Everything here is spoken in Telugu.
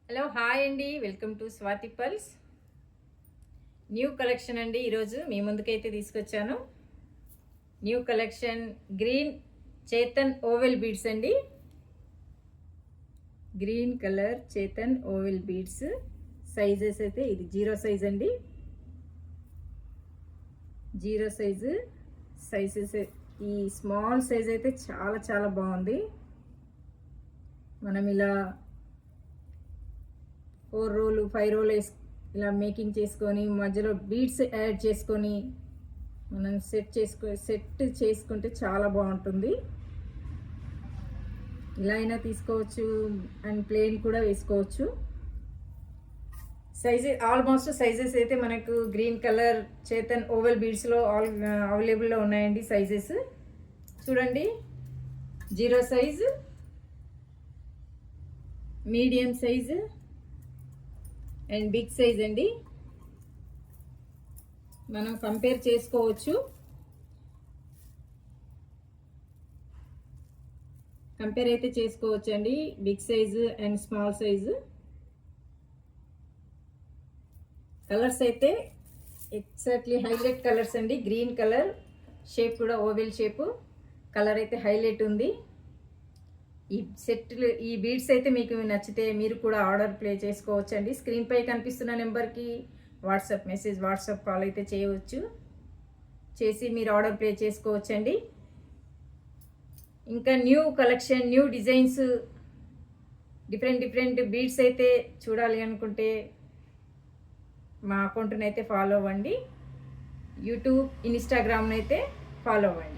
హలో హాయ్ అండి, welcome to Swathi Pulse. New collection అండి. ఈరోజు మీ ముందుకైతే తీసుకొచ్చాను. న్యూ కలెక్షన్ గ్రీన్ చేతన్ ఓవెల్ బీడ్స్ అండి. గ్రీన్ కలర్ చేతన్ ఓవెల్ బీడ్స్. సైజెస్ అయితే ఇది 0 సైజ్ అండి. 0 సైజు సైజెస్. ఈ స్మాల్ సైజ్ అయితే చాలా చాలా బాగుంది. మనం ఇలా 4 రోలు 5 రోలు ఇలా మేకింగ్ చేసుకొని మధ్యలో బీడ్స్ యాడ్ చేసుకొని మనం సెట్ చేసుకుంటే చాలా బాగుంటుంది. ఇలా అయినా తీసుకోవచ్చు అండ్ ప్లెయిన్ కూడా వేసుకోవచ్చు. ఆల్మోస్ట్ సైజెస్ అయితే మనకు గ్రీన్ కలర్ చేతన్ ఓవెల్ బీడ్స్లో అవైలబుల్లో ఉన్నాయండి. సైజెస్ చూడండి. 0 size, medium size and big size అండి. మనం కంపేర్ చేసుకోవచ్చు. కంపేర్ అయితే చేసుకోవచ్చు అండి, big size and small size. Colours అయితే ఎగ్జాక్ట్లీ హైలైట్ కలర్స్ అండి. గ్రీన్ కలర్, షేప్ కూడా ఓవెల్ షేపు. కలర్ అయితే హైలైట్ ఉంది. ఈ బీడ్స్ అయితే మీకు నచ్చితే మీరు కూడా ఆర్డర్ ప్లే చేసుకోవచ్చు అండి. స్క్రీన్పై కనిపిస్తున్న నెంబర్కి వాట్సాప్ కాల్ అయితే చేయవచ్చు. చేసి మీరు ఆర్డర్ ప్లే చేసుకోవచ్చు అండి. ఇంకా new collection, new designs, different beads అయితే చూడాలి అనుకుంటే మా అకౌంట్ని అయితే ఫాలో అవ్వండి. యూట్యూబ్, ఇన్స్టాగ్రామ్ని అయితే ఫాలో అవ్వండి.